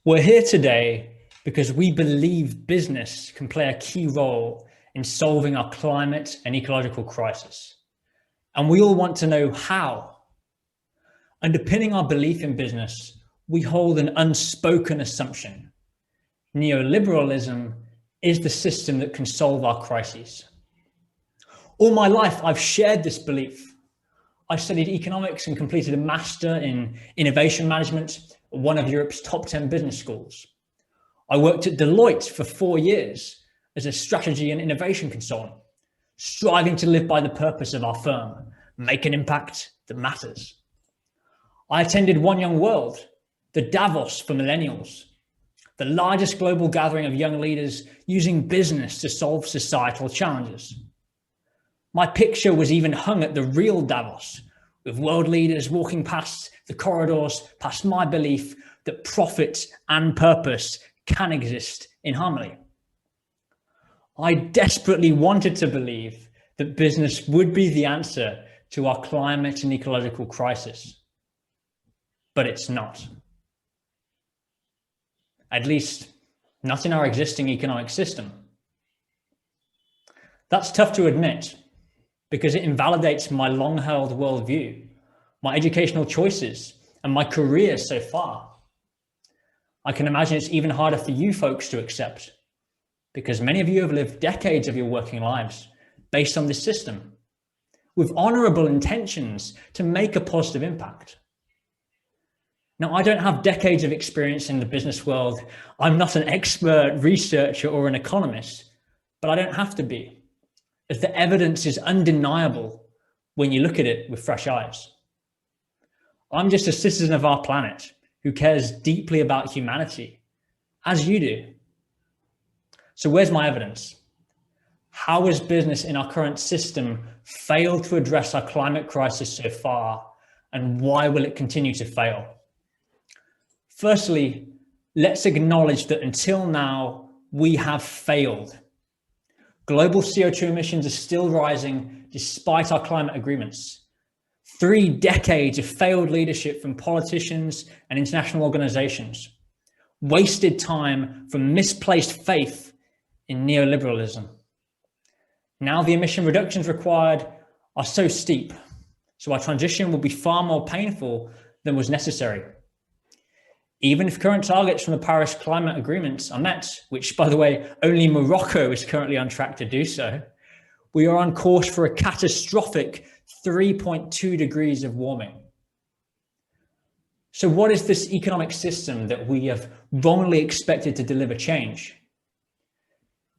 We're here today because we believe business can play a key role in solving our climate and ecological crisis. And we all want to know how. Underpinning our belief in business, we hold an unspoken assumption. Neoliberalism is the system that can solve our crises. All my life, I've shared this belief. I studied economics and completed a master in innovation management at one of Europe's top 10 business schools. I worked at Deloitte for 4 years as a strategy and innovation consultant, striving to live by the purpose of our firm, make an impact that matters. I attended One Young World, the Davos for millennials, the largest global gathering of young leaders using business to solve societal challenges. My picture was even hung at the real Davos, with world leaders walking past the corridors, past my belief that profit and purpose can exist in harmony. I desperately wanted to believe that business would be the answer to our climate and ecological crisis, but it's not. At least, not in our existing economic system. That's tough to admit, because it invalidates my long-held worldview, my educational choices, and my career so far. I can imagine it's even harder for you folks to accept, because many of you have lived decades of your working lives based on this system, with honorable intentions to make a positive impact. Now, I don't have decades of experience in the business world. I'm not an expert researcher or an economist, but I don't have to be, as the evidence is undeniable when you look at it with fresh eyes. I'm just a citizen of our planet who cares deeply about humanity, as you do. So where's my evidence? How has business in our current system failed to address our climate crisis so far, and why will it continue to fail? Firstly, let's acknowledge that until now, we have failed. Global CO2 emissions are still rising despite our climate agreements. 3 decades of failed leadership from politicians and international organizations. Wasted time from misplaced faith in neoliberalism. Now the emission reductions required are so steep, so our transition will be far more painful than was necessary. Even if current targets from the Paris Climate Agreements are met, which, by the way, only Morocco is currently on track to do so, we are on course for a catastrophic 3.2 degrees of warming. So what is this economic system that we have wrongly expected to deliver change?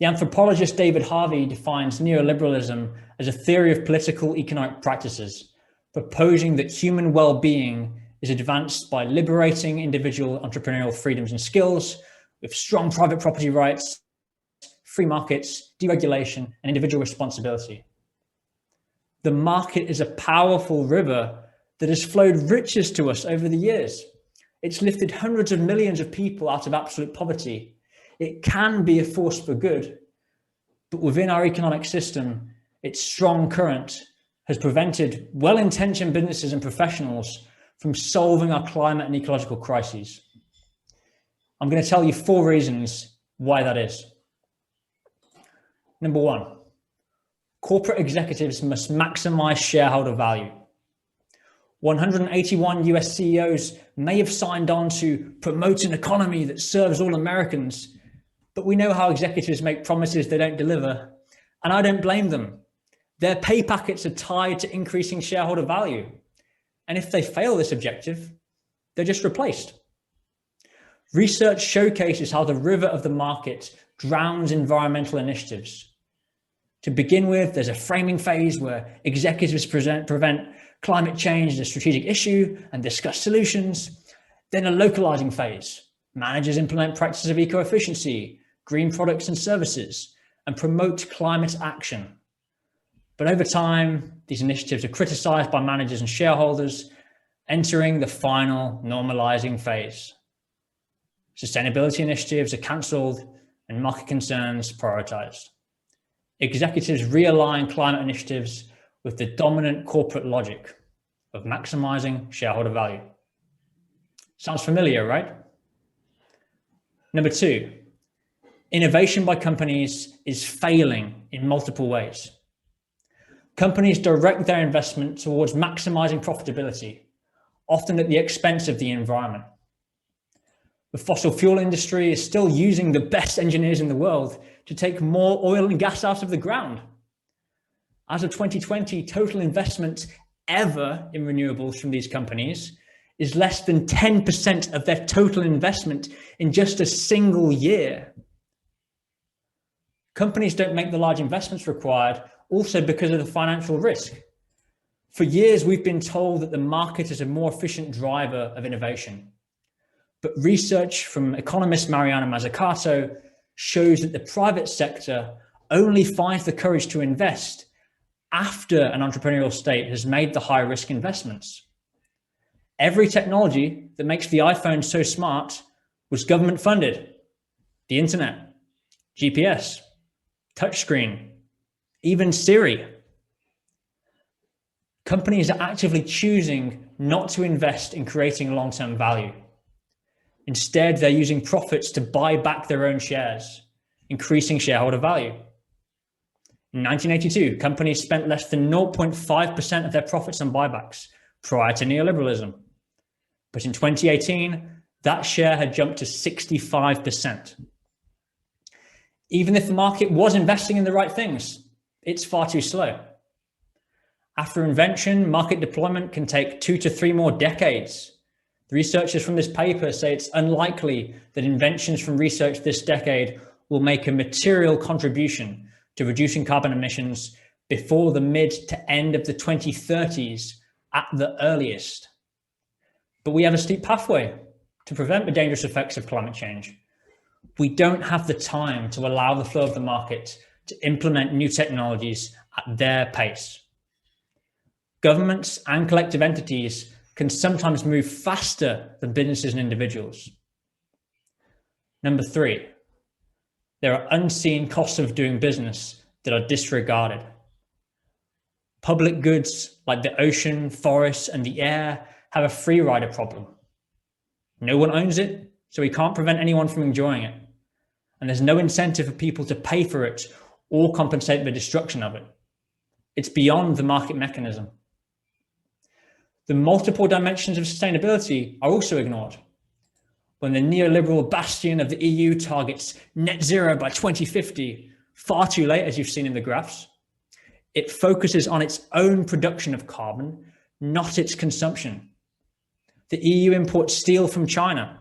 The anthropologist David Harvey defines neoliberalism as a theory of political economic practices, proposing that human well-being is advanced by liberating individual entrepreneurial freedoms and skills with strong private property rights, free markets, deregulation, and individual responsibility. The market is a powerful river that has flowed riches to us over the years. It's lifted hundreds of millions of people out of absolute poverty. It can be a force for good, but within our economic system, its strong current has prevented well-intentioned businesses and professionals from solving our climate and ecological crises. I'm going to tell you 4 reasons why that is. Number 1, corporate executives must maximize shareholder value. 181 US CEOs may have signed on to promote an economy that serves all Americans, but we know how executives make promises they don't deliver, and I don't blame them. Their pay packets are tied to increasing shareholder value. And if they fail this objective, they're just replaced. Research showcases how the river of the market drowns environmental initiatives. To begin with, there's a framing phase where executives prevent climate change as a strategic issue and discuss solutions. Then a localizing phase. Managers implement practices of eco-efficiency, green products and services, and promote climate action. But over time, these initiatives are criticized by managers and shareholders, entering the final normalizing phase. Sustainability initiatives are cancelled and market concerns prioritized. Executives realign climate initiatives with the dominant corporate logic of maximizing shareholder value. Sounds familiar, right? Number two, innovation by companies is failing in multiple ways. Companies direct their investment towards maximizing profitability, often at the expense of the environment. The fossil fuel industry is still using the best engineers in the world to take more oil and gas out of the ground. As of 2020, total investment ever in renewables from these companies is less than 10% of their total investment in just a single year. Companies don't make the large investments required also because of the financial risk. For years, we've been told that the market is a more efficient driver of innovation. But research from economist Mariana Mazzucato shows that the private sector only finds the courage to invest after an entrepreneurial state has made the high-risk investments. Every technology that makes the iPhone so smart was government funded. The internet, GPS, touchscreen, even Siri. Companies are actively choosing not to invest in creating long-term value. Instead, they're using profits to buy back their own shares, increasing shareholder value. In 1982, companies spent less than 0.5% of their profits on buybacks prior to neoliberalism. But in 2018, that share had jumped to 65%. Even if the market was investing in the right things, it's far too slow. After invention, market deployment can take 2 to 3 more decades. The researchers from this paper say it's unlikely that inventions from research this decade will make a material contribution to reducing carbon emissions before the mid to end of the 2030s at the earliest. But we have a steep pathway to prevent the dangerous effects of climate change. We don't have the time to allow the flow of the market to implement new technologies at their pace. Governments and collective entities can sometimes move faster than businesses and individuals. Number 3, there are unseen costs of doing business that are disregarded. Public goods like the ocean, forests, and the air have a free rider problem. No one owns it, so we can't prevent anyone from enjoying it. And there's no incentive for people to pay for it or compensate the destruction of it. It's beyond the market mechanism. The multiple dimensions of sustainability are also ignored. When the neoliberal bastion of the EU targets net zero by 2050, far too late, as you've seen in the graphs, it focuses on its own production of carbon, not its consumption. The EU imports steel from China,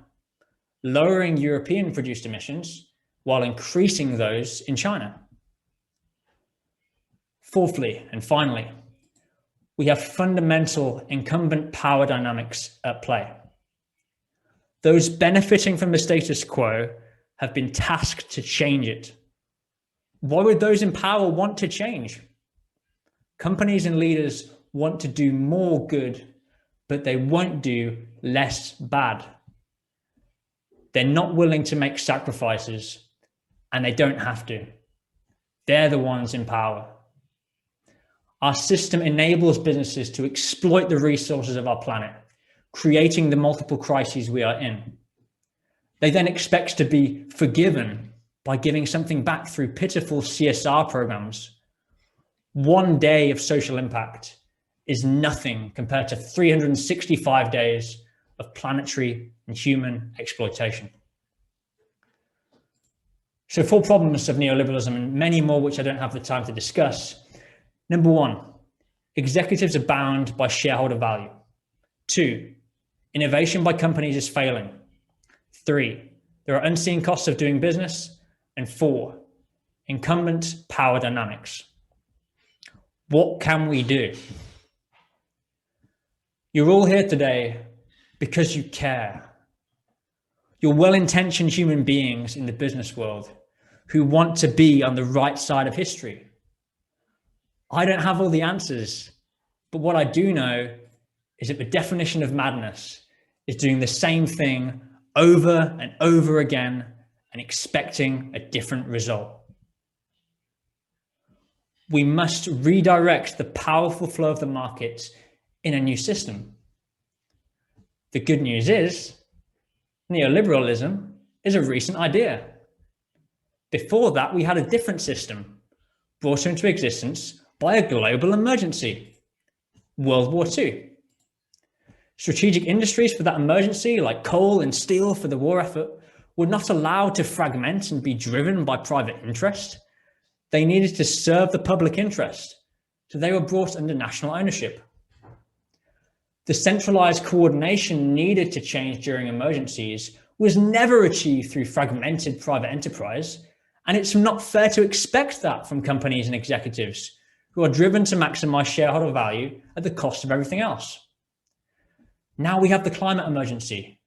lowering European produced emissions while increasing those in China. Fourthly, and finally, we have fundamental incumbent power dynamics at play. Those benefiting from the status quo have been tasked to change it. Why would those in power want to change? Companies and leaders want to do more good, but they won't do less bad. They're not willing to make sacrifices, and they don't have to. They're the ones in power. Our system enables businesses to exploit the resources of our planet, creating the multiple crises we are in. They then expect to be forgiven by giving something back through pitiful CSR programs. One day of social impact is nothing compared to 365 days of planetary and human exploitation. So 4 problems of neoliberalism and many more which I don't have the time to discuss. Number 1, executives are bound by shareholder value. 2, innovation by companies is failing. 3, there are unseen costs of doing business. And 4, incumbent power dynamics. What can we do? You're all here today because you care. You're well-intentioned human beings in the business world who want to be on the right side of history. I don't have all the answers, but what I do know is that the definition of madness is doing the same thing over and over again and expecting a different result. We must redirect the powerful flow of the market in a new system. The good news is, neoliberalism is a recent idea. Before that, we had a different system brought into existence by a global emergency, World War II. Strategic industries for that emergency, like coal and steel for the war effort, were not allowed to fragment and be driven by private interest. They needed to serve the public interest, so they were brought under national ownership. The centralized coordination needed to change during emergencies was never achieved through fragmented private enterprise, and it's not fair to expect that from companies and executives who are driven to maximize shareholder value at the cost of everything else. Now we have the climate emergency.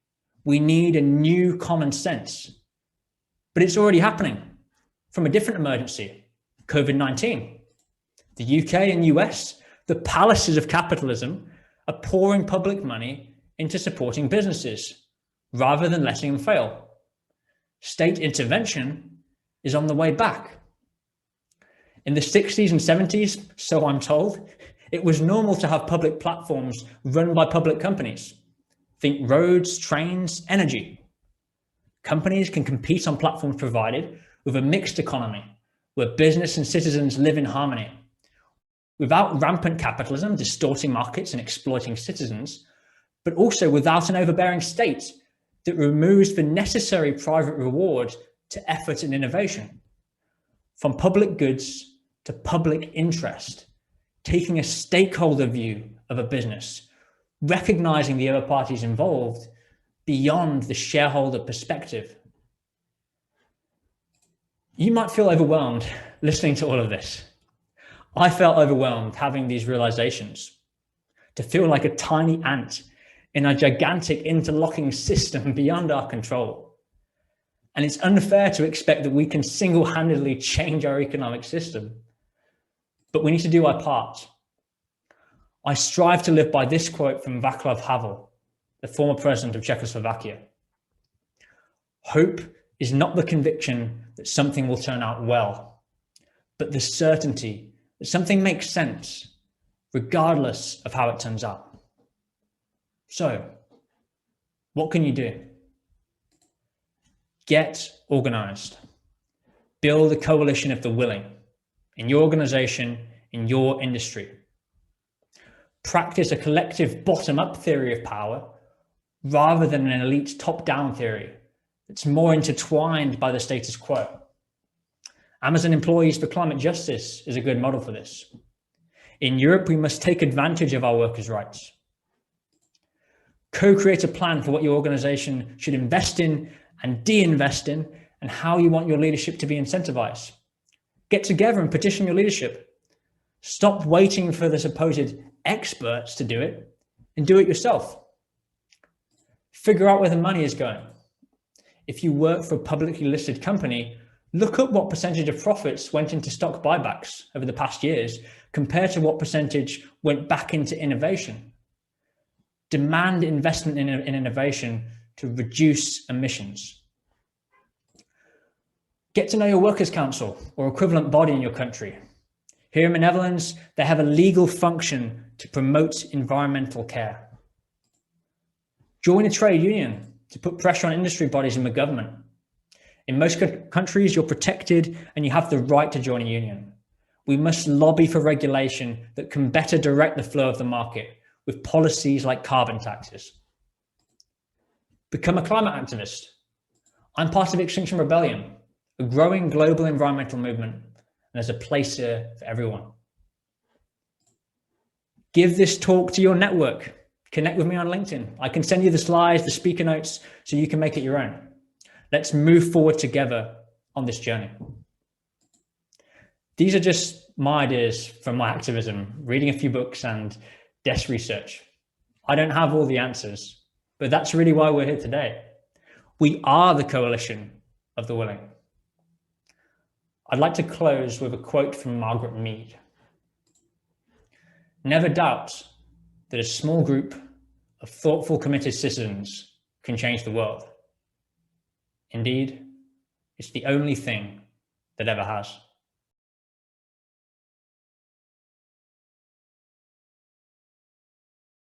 We need a new common sense, but it's already happening from a different emergency, COVID-19. The UK and US, the palaces of capitalism, are pouring public money into supporting businesses rather than letting them fail. State intervention is on the way back. In the 60s and 70s, so I'm told, it was normal to have public platforms run by public companies. Think roads, trains, energy. Companies can compete on platforms provided with a mixed economy where business and citizens live in harmony. Without rampant capitalism distorting markets and exploiting citizens, but also without an overbearing state that removes the necessary private reward to effort and innovation. From public goods to public interest, taking a stakeholder view of a business, recognizing the other parties involved beyond the shareholder perspective. You might feel overwhelmed listening to all of this. I felt overwhelmed having these realizations, to feel like a tiny ant in a gigantic interlocking system beyond our control. And it's unfair to expect that we can single-handedly change our economic system, but we need to do our part. I strive to live by this quote from Václav Havel, the former president of Czechoslovakia. Hope is not the conviction that something will turn out well, but the certainty that something makes sense, regardless of how it turns out. So, what can you do? Get organized. Build a coalition of the willing in your organization, in your industry. Practice a collective bottom-up theory of power rather than an elite top-down theory that's more intertwined by the status quo. Amazon Employees for Climate Justice is a good model for this. In Europe, we must take advantage of our workers' rights. Co-create a plan for what your organization should invest in and de-invest in, and how you want your leadership to be incentivized. Get together and petition your leadership. Stop waiting for the supposed experts to do it and do it yourself. Figure out where the money is going. If you work for a publicly listed company, look up what percentage of profits went into stock buybacks over the past years compared to what percentage went back into innovation. Demand investment in innovation to reduce emissions. Get to know your workers' council or equivalent body in your country. Here in the Netherlands, they have a legal function to promote environmental care. Join a trade union to put pressure on industry bodies and the government. In most countries, you're protected and you have the right to join a union. We must lobby for regulation that can better direct the flow of the market with policies like carbon taxes. Become a climate activist. I'm part of Extinction Rebellion, a growing global environmental movement, and there's a place here for everyone. Give this talk to your network. Connect with me on LinkedIn. I can send you the slides, the speaker notes, so you can make it your own. Let's move forward together on this journey. These are just my ideas from my activism, reading a few books and desk research. I don't have all the answers, but that's really why we're here today. We are the coalition of the willing. I'd like to close with a quote from Margaret Mead. Never doubt that a small group of thoughtful, committed citizens can change the world. Indeed, it's the only thing that ever has.